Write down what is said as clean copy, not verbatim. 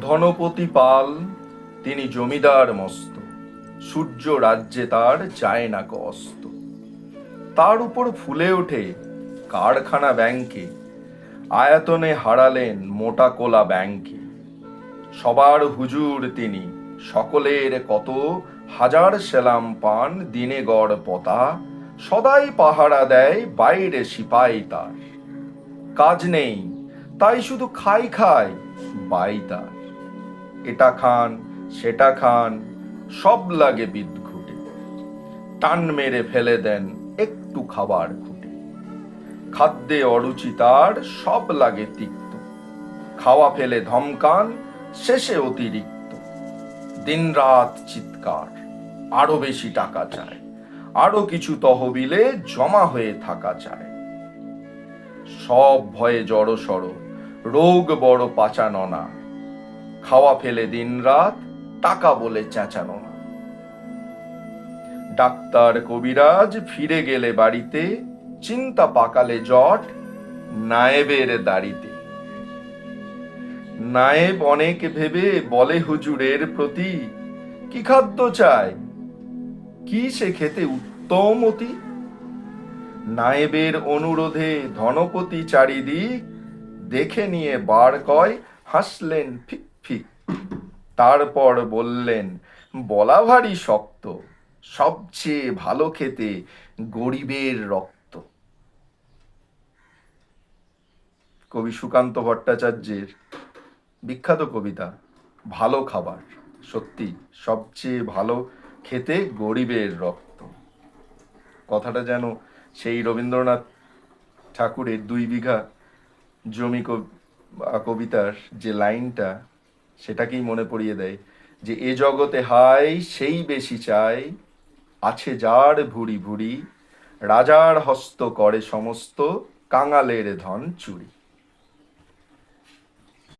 ধনপতি পাল তিনি জমিদার মস্ত, সূর্য রাজ্যে তার যায় না অস্ত। তার উপর ফুলে ওঠে কারখানা ব্যাংকে, আয়তনে হারালেন মোটা কোলা ব্যাংকে। সবার হুজুর তিনি, সকলের কত, হাজার সেলাম পান দিনে গড় পতা, সদাই পাহারা দেয় বাইরে সিপাই তার। কাজ নেই তাই শুধু খাই খাই বাই তার। এটা খান সেটা খান সব লাগে বিদঘুটে, টান মেরে ফেলে দেন একটু খাবার খুঁটে। খাদ্যে অরুচি তার সব লাগে তিক্ত, খাওয়া ফেলে ধমকান শেষে অতিরিক্ত। দিনরাত চিৎকার, আরো বেশি টাকা চায়, আরো কিছু তহবিলে জমা হয়ে থাকা চায়। সব ভয়ে জড়সড়, রোগ বড় পাচানো না, খাওয়া ফেলে দিনরাত টাকা বলে চেঁচানো না। ডাক্তার কবিরাজ ফিরে গেলে বাড়িতে, চিন্তা পাকালে জট নায়েবের দাড়িতে। নায়েব অনেক ভেবে বলে হুজুরের প্রতি, কি খাদ্য চায়, কি সে খেতে উত্তম অতি। নায়েবের অনুরোধে ধনপতি চারিদিক দেখে নিয়ে বার কয় হাসলেন ফিক ফিক। তারপর বললেন, বলা ভারী শক্ত, সবচেয়ে ভালো খেতে গরিবের রক্ত। কবি সুকান্ত ভট্টাচার্যের বিখ্যাত কবিতা ভালো খাবার। সত্যি সবচেয়ে ভালো খেতে গরিবের রক্ত। কথাটা যেন সেই রবীন্দ্রনাথ ঠাকুরের 2 বিঘা জমি কবিতার যে লাইনটা, সেটাকেই মনে পড়িয়ে দেয় যে এ জগতে হাই সেই বেশি চাই, আছে যার ভুরি ভুরি, রাজার হস্ত করে সমস্ত, কাঙালের ধন চুরি।